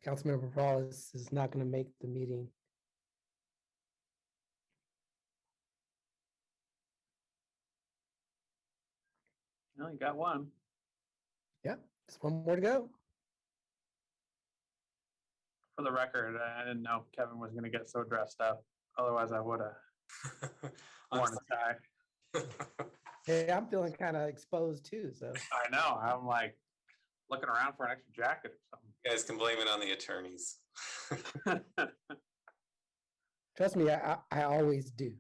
Councilmember Wallace is not going to make the meeting. No, you got one. Yep, just one more to go. For the record, I didn't know Kevin was going to get so dressed up. Otherwise, I would have worn a tie. Hey, I'm feeling kind of exposed too, so. I know. I'm like looking around for an extra jacket or something. You guys can blame it on the attorneys. Trust me, I always do.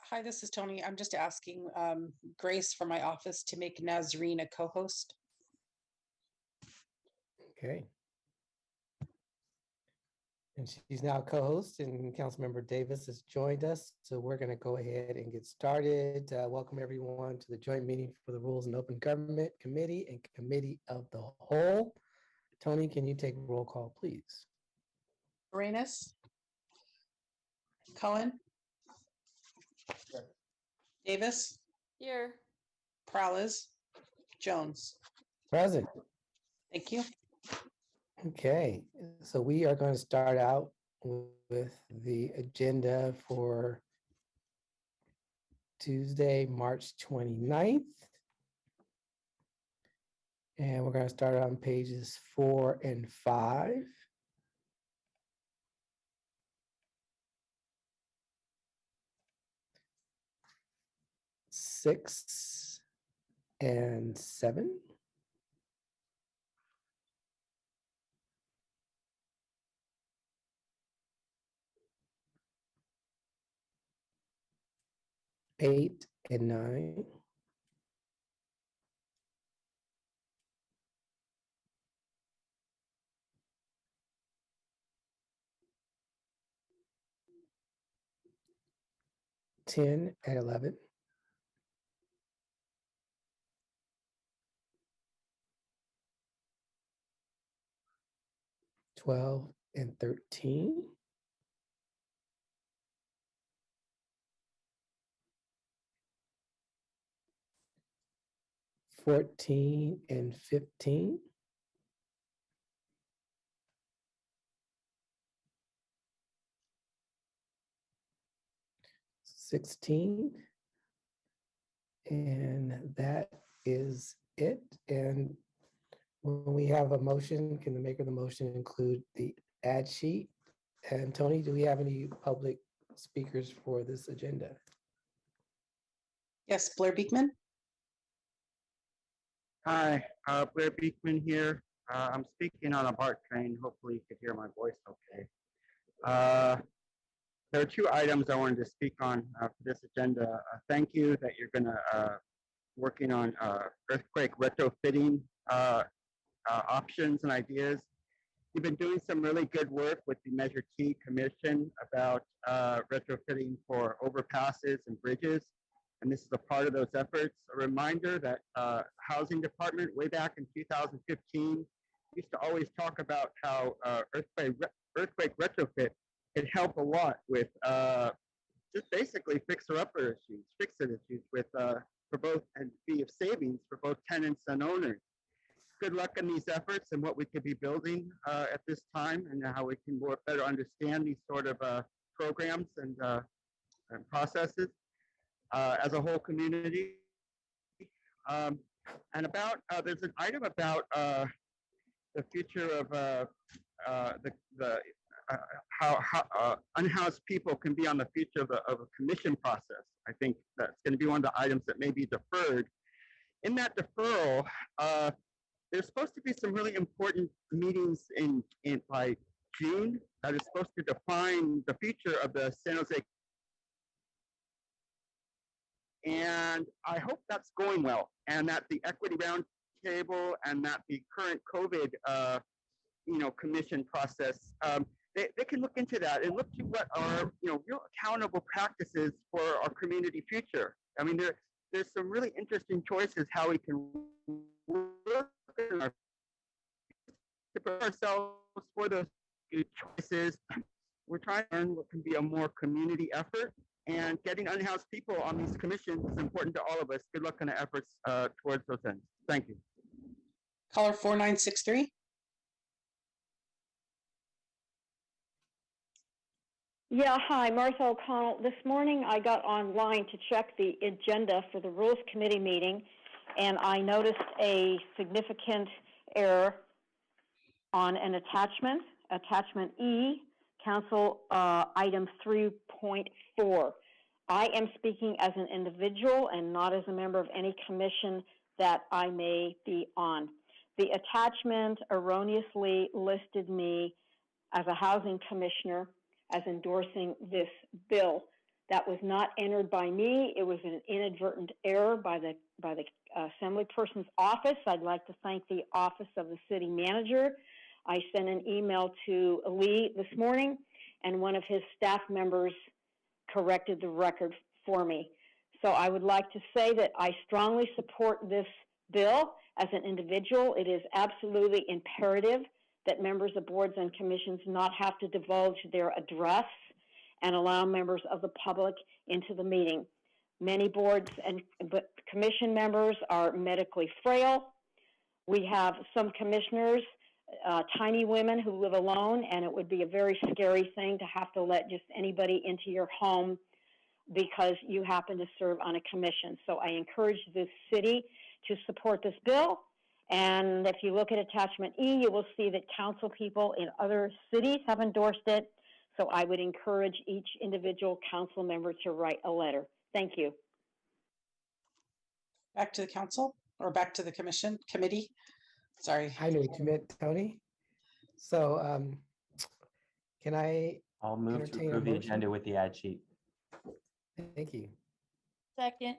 Hi, this is Tony. I'm just asking Grace from my office to make Nazreen a co-host. Okay. And she's now co-host, and Councilmember Davis has joined us. So we're going to go ahead and get started. Welcome everyone to the joint meeting for the Rules and Open Government Committee and Committee of the Whole. Tony, can you take roll call, please? Arenas? Cohen? Here. Davis? Here. Prowles? Jones? Present. Thank you. Okay, so we are going to start out with the agenda for Tuesday, March 29th. And we're going to start on pages 4 and 5. Six and 7. Eight and 9. Ten and 11. 12 and 13. 14 and 15. 16. And that is it. And when we have a motion, can the maker of the motion include the ad sheet? And Tony, do we have any public speakers for this agenda? Yes, Blair Beekman. Hi, Blair Beekman here. I'm speaking on a BART train. Hopefully you could hear my voice okay. There are 2 items I wanted to speak on for this agenda. Thank you that you're going to working on earthquake retrofitting options and ideas. You've been doing some really good work with the Measure T Commission about retrofitting for overpasses and bridges. And this is a part of those efforts. A reminder that Housing Department way back in 2015 used to always talk about how earthquake retrofit could help a lot with just basically fixer-upper issues, fix-it issues with for both and be of savings for both tenants and owners. Good luck in these efforts and what we could be building at this time, and how we can more better understand these sort of programs and processes as a whole community. And about there's an item about the future of how unhoused people can be on the future of a commission process. I think that's going to be one of the items that may be deferred. In that deferral, there's supposed to be some really important meetings in by June that is supposed to define the future of the San Jose. And I hope that's going well, and that the equity roundtable and that the current COVID, commission process, they can look into that and look to what are, real accountable practices for our community future. I mean, there's some really interesting choices how we can work to prepare ourselves for those good choices. We're trying to learn what can be a more community effort And getting unhoused people on these commissions is important to all of us. Good luck in the efforts towards those ends. Thank you. Caller 4963. Yeah, hi, Martha O'Connell. This morning I got online to check the agenda for the Rules Committee meeting, and I noticed a significant error on an attachment, attachment E, Council item 3.4. I am speaking as an individual and not as a member of any commission that I may be on. The attachment erroneously listed me as a housing commissioner as endorsing this bill. That was not entered by me. It was an inadvertent error by the Assemblyperson's office. I'd like to thank the office of the city manager. I sent an email to Lee this morning, and one of his staff members corrected the record for me. So I would like to say that I strongly support this bill as an individual. It is absolutely imperative that members of boards and commissions not have to divulge their address and allow members of the public into the meeting. Many boards and commission members are medically frail. We have some commissioners, tiny women who live alone, and it would be a very scary thing to have to let just anybody into your home because you happen to serve on a commission. So I encourage this city to support this bill. And if you look at attachment E, you will see that council people in other cities have endorsed it. So I would encourage each individual council member to write a letter. Thank you. Back to the council or back to the committee. Sorry. I knew what you meant, Tony. So can I'll move to entertain a approve the motion? agenda with the ad sheet. Thank you. Second.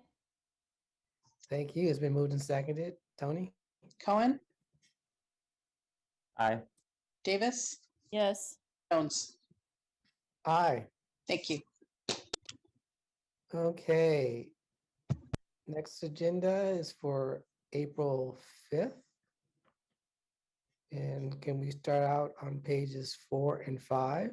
Thank you. It's been moved and seconded. Tony? Cohen, Aye. Davis, Yes. Jones. Aye. Thank you. Okay. Next agenda is for April 5th. And can we start out on pages 4 and 5?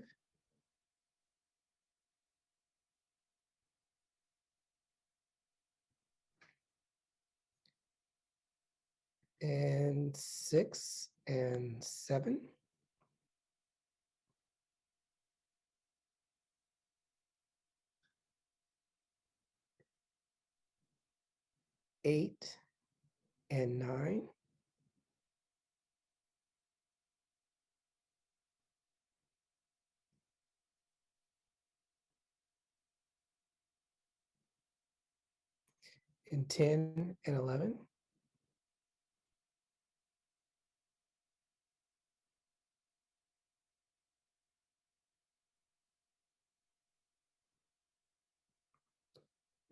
And 6 and 7. Eight and 9. And 10 and 11.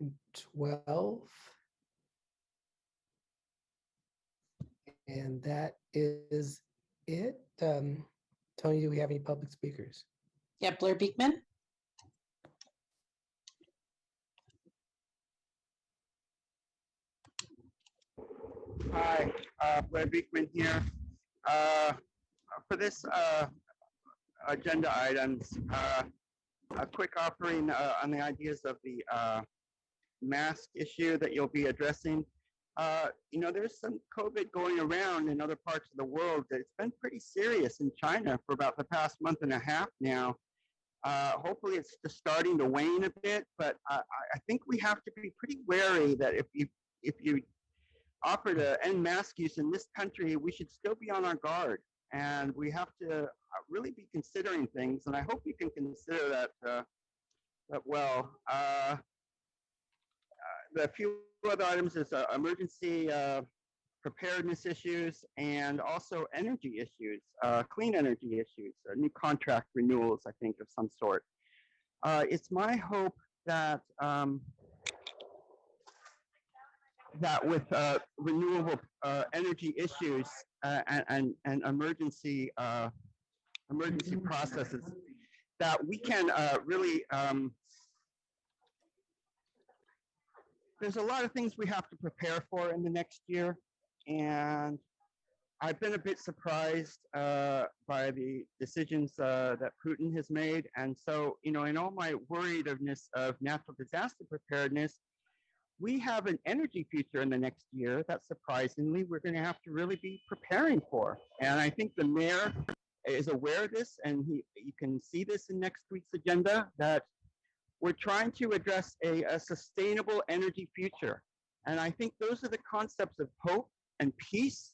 And 12. And that is it. Tony, do we have any public speakers? Yeah, Blair Beekman. Hi, Blair Beekman here. For this agenda items, a quick offering on the ideas of the mask issue that you'll be addressing. There's some COVID going around in other parts of the world that it's been pretty serious in China for about the past month and a half now. Hopefully it's just starting to wane a bit, but I think we have to be pretty wary that if you offer to end mask use in this country, we should still be on our guard. And we have to really be considering things, and I hope you can consider that well. The few other items is emergency preparedness issues and also energy issues, clean energy issues, new contract renewals, I think, of some sort. It's my hope that that with renewable energy issues and emergency processes, that we can really there's a lot of things we have to prepare for in the next year, and I've been a bit surprised by the decisions that Putin has made. And so, in all my worriedness of natural disaster preparedness, we have an energy future in the next year that surprisingly we're going to have to really be preparing for. And I think the mayor is aware of this, and you can see this in next week's agenda, that we're trying to address a sustainable energy future. And I think those are the concepts of hope and peace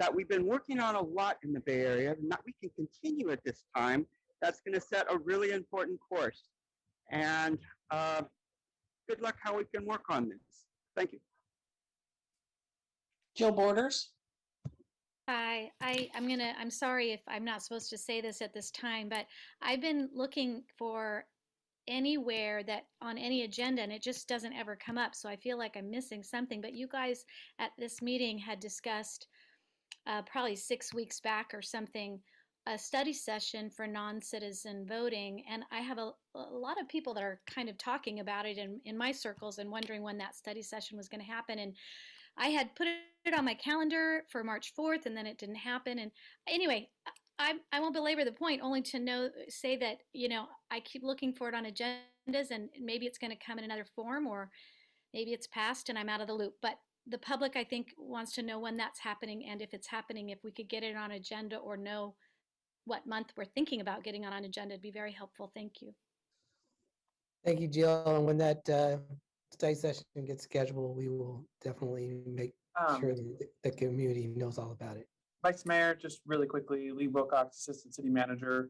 that we've been working on a lot in the Bay Area, and that we can continue at this time. That's going to set a really important course. And good luck how we can work on this. Thank you. Jill Borders. Hi, I'm sorry if I'm not supposed to say this at this time, but I've been looking for anywhere that on any agenda and it just doesn't ever come up. So I feel like I'm missing something, but you guys at this meeting had discussed probably 6 weeks back or something, a study session for non-citizen voting. And I have a lot of people that are kind of talking about it in my circles and wondering when that study session was going to happen. And I had put it on my calendar for March 4th, and then it didn't happen. And anyway, I won't belabor the point, only to say that, I keep looking for it on agendas, and maybe it's going to come in another form, or maybe it's passed and I'm out of the loop. But the public, I think, wants to know when that's happening, and if it's happening, if we could get it on agenda or know what month we're thinking about getting on agenda, it'd be very helpful. Thank you. Thank you, Jill. And when that study session gets scheduled, we will definitely make sure that the community knows all about it. Vice Mayor, just really quickly, Lee Wilcox, Assistant City Manager.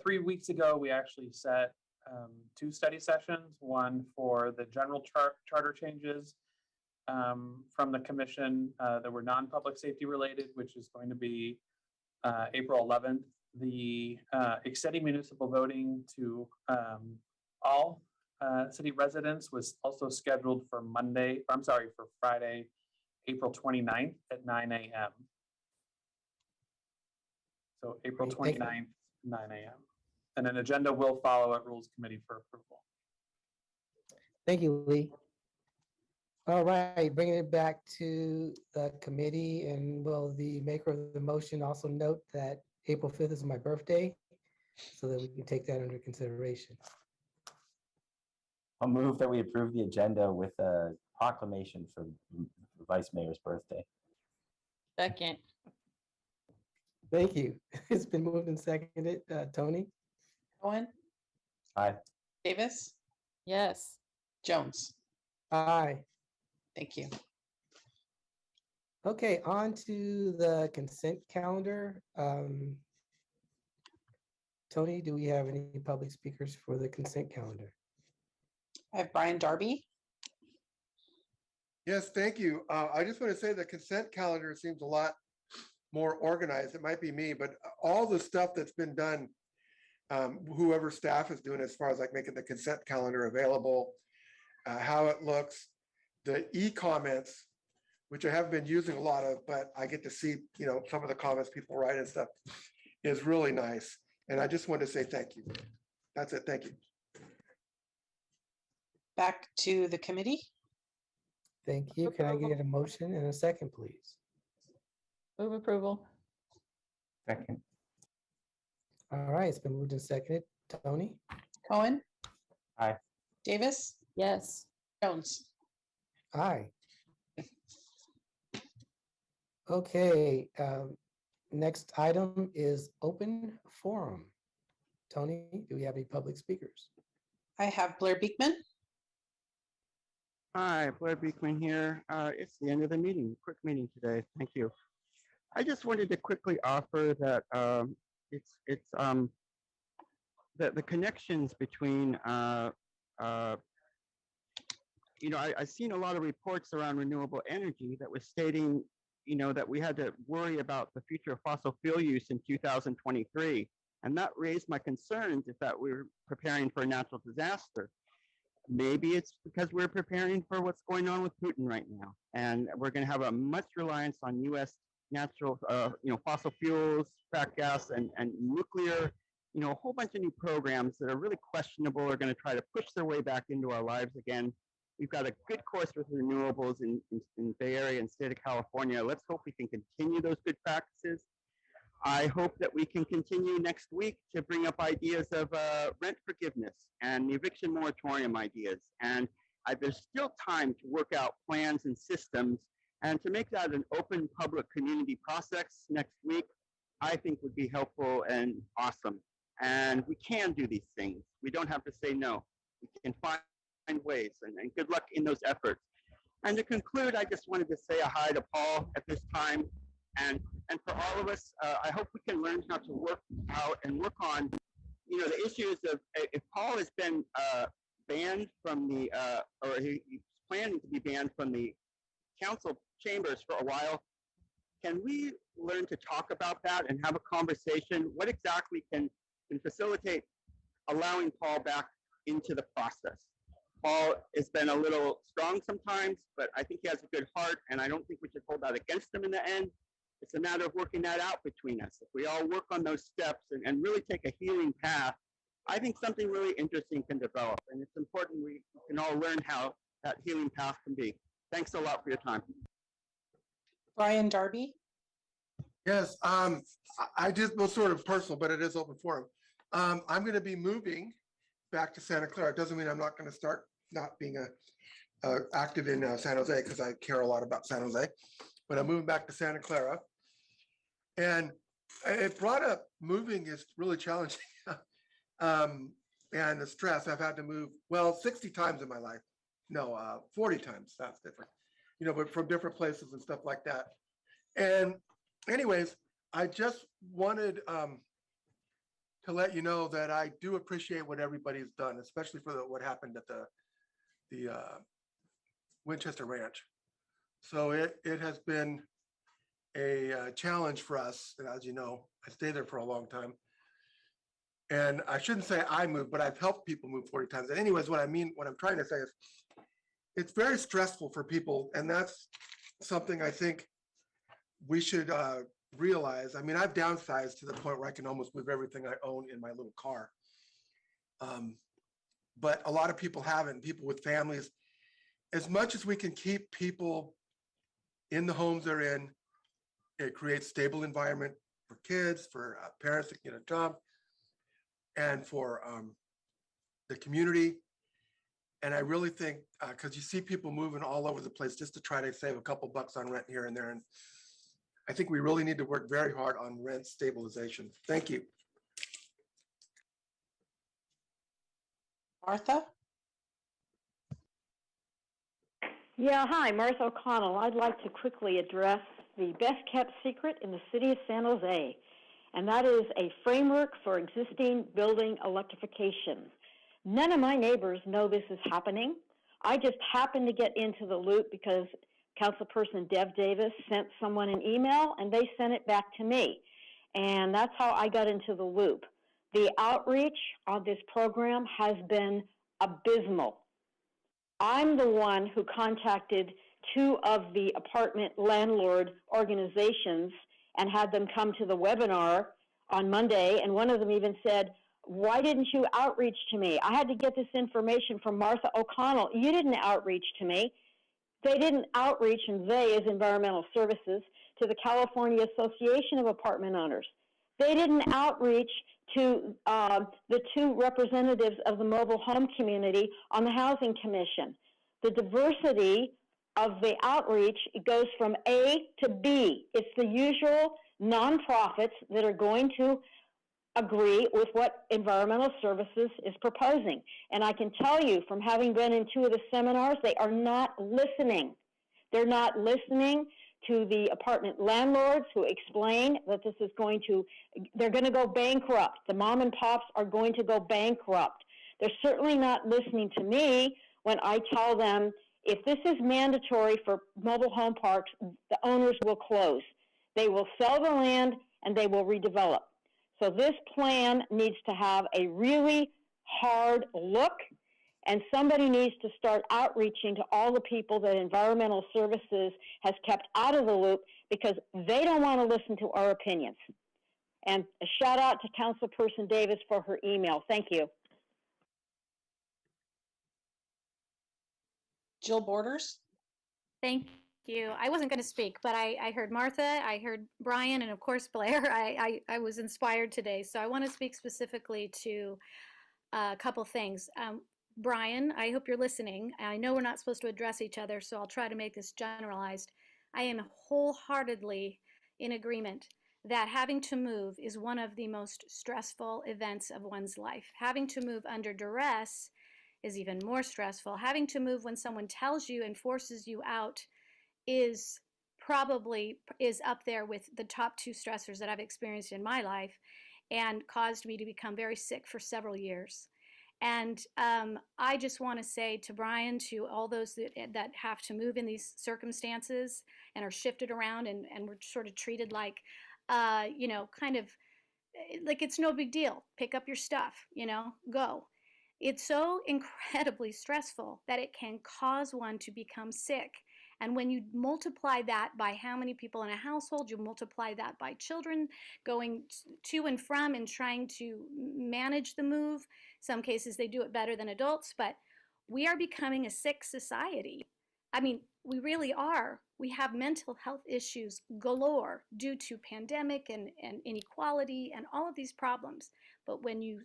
3 weeks ago, we actually set 2 study sessions, one for the general charter changes from the commission that were non-public safety related, which is going to be April 11th. The extending municipal voting to all city residents was also scheduled for Friday, April 29th at 9 a.m. So April 29th, 9 a.m. And an agenda will follow at Rules Committee for approval. Thank you, Lee. All right, bringing it back to the committee, and will the maker of the motion also note that April 5th is my birthday, so that we can take that under consideration. I'll move that we approve the agenda with a proclamation for the Vice Mayor's birthday. Second. Thank you. It's been moved and seconded. Tony? Cohen. Aye. Davis. Yes. Jones. Aye. Thank you. Okay, on to the consent calendar. Tony, do we have any public speakers for the consent calendar? I have Brian Darby. Yes, thank you. I just want to say the consent calendar seems a lot more organized. It might be me, but all the stuff that's been done, whoever staff is doing as far as like making the consent calendar available, how it looks, the e-comments, which I haven't been using a lot of, but I get to see, some of the comments people write and stuff, is really nice. And I just wanted to say thank you. That's it. Thank you. Back to the committee. Thank you. Can I get a motion and a second, please? Move approval. Second. All right, it's been moved and seconded. Tony? Cohen. Aye. Davis. Yes. Jones. Aye. Okay, next item is open forum. Tony, do we have any public speakers? I have Blair Beekman. Hi, Blair Beekman here. It's the end of the meeting, quick meeting today. Thank you. I just wanted to quickly offer that the connections between I've seen a lot of reports around renewable energy that was stating that we had to worry about the future of fossil fuel use in 2023, and that raised my concerns if that we're preparing for a natural disaster. Maybe it's because we're preparing for what's going on with Putin right now, and we're going to have a much reliance on U.S. natural, fossil fuels, frack gas, and nuclear. A whole bunch of new programs that are really questionable are going to try to push their way back into our lives again. We've got a good course with renewables in Bay Area and state of California. Let's hope we can continue those good practices. I hope that we can continue next week to bring up ideas of rent forgiveness and the eviction moratorium ideas. And there's still time to work out plans and systems, and to make that an open public community process next week, I think would be helpful and awesome. And we can do these things. We don't have to say no. We can find ways, and good luck in those efforts. And to conclude, I just wanted to say a hi to Paul at this time. And for all of us, I hope we can learn how to work out and work on, the issues of, if Paul has been banned from the, or he's planning to be banned from the council chambers for a while, can we learn to talk about that and have a conversation? What exactly can facilitate allowing Paul back into the process? Paul has been a little strong sometimes, but I think he has a good heart, and I don't think we should hold that against him in the end. It's a matter of working that out between us. If we all work on those steps and really take a healing path, I think something really interesting can develop, and it's important we can all learn how that healing path can be. Thanks a lot for your time. Brian Darby. Yes, I just, well, sort of personal, but it is open forum. I'm going to be moving back to Santa Clara. It doesn't mean I'm not going to start not being active in San Jose, because I care a lot about San Jose, but I'm moving back to Santa Clara. And it brought up moving is really challenging. And the stress, I've had to move, well, 60 times in my life. No, 40 times, that's different. But from different places and stuff like that. And anyways, I just wanted to let you know that I do appreciate what everybody's done, especially for what happened at the Winchester Ranch. So it has been a challenge for us. And as you know, I stayed there for a long time. And I shouldn't say I moved, but I've helped people move 40 times. And anyways, what I'm trying to say is it's very stressful for people. And that's something I think we should realize. I mean, I've downsized to the point where I can almost move everything I own in my little car. But a lot of people haven't, people with families. As much as we can keep people in the homes they're in, it creates stable environment for kids, for parents to get a job, and for the community. And I really think, because you see people moving all over the place just to try to save a couple bucks on rent here and there. And I think we really need to work very hard on rent stabilization. Thank you. Martha? Yeah, hi, Martha O'Connell. I'd like to quickly address the best kept secret in the city of San Jose, and that is a framework for existing building electrification. None of my neighbors know this is happening. I just happened to get into the loop because Councilperson Dev Davis sent someone an email, and they sent it back to me. And that's how I got into the loop. The outreach of this program has been abysmal. I'm the one who contacted 2 of the apartment landlord organizations and had them come to the webinar on Monday, and one of them even said, "Why didn't you outreach to me? I had to get this information from Martha O'Connell. You didn't outreach to me." They didn't outreach, and they, as Environmental Services, to the California Association of Apartment Owners. They didn't outreach to the 2 representatives of the mobile home community on the Housing Commission. The diversity of the outreach, it goes from A to B. It's the usual nonprofits that are going to agree with what Environmental Services is proposing. And I can tell you from having been in 2 of the seminars, they are not listening. They're not listening to the apartment landlords who explain that this is they're going to go bankrupt. The mom and pops are going to go bankrupt. They're certainly not listening to me when I tell them, if this is mandatory for mobile home parks, the owners will close. They will sell the land and they will redevelop. So this plan needs to have a really hard look, and somebody needs to start outreaching to all the people that Environmental Services has kept out of the loop because they don't want to listen to our opinions. And a shout out to Councilperson Davis for her email. Thank you. Jill Borders. Thank you. I wasn't going to speak, but I heard Martha, I heard Brian, and of course Blair. I was inspired today. So I want to speak specifically to a couple things. Brian, I hope you're listening. I know we're not supposed to address each other, so I'll try to make this generalized. I am wholeheartedly in agreement that having to move is one of the most stressful events of one's life. Having to move under duress is even more stressful. Having to move when someone tells you and forces you out is probably up there with the top two stressors that I've experienced in my life and caused me to become very sick for several years. And I just want to say to Brian, to all those that have to move in these circumstances and are shifted around and we're sort of treated like, kind of like it's no big deal. Pick up your stuff, go. It's so incredibly stressful that it can cause one to become sick. And when you multiply that by how many people in a household, you multiply that by children going to and from and trying to manage the move. Some cases they do it better than adults, but we are becoming a sick society. I mean, we really are. We have mental health issues galore due to pandemic and inequality and all of these problems. But when you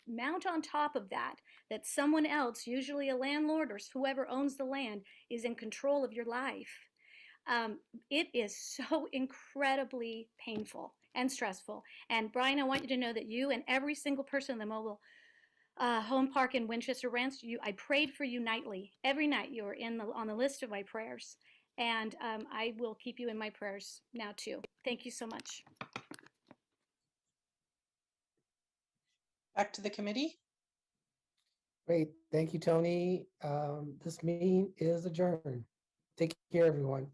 mount on top of that someone else, usually a landlord or whoever owns the land, is in control of your life, it is so incredibly painful and stressful. And Brian, I want you to know that you and every single person in the mobile home park in Winchester Ranch, I prayed for you nightly. Every night you were on the list of my prayers. And I will keep you in my prayers now too. Thank you so much. Back to the committee. Great. Thank you, Tony. This meeting is adjourned. Take care, everyone.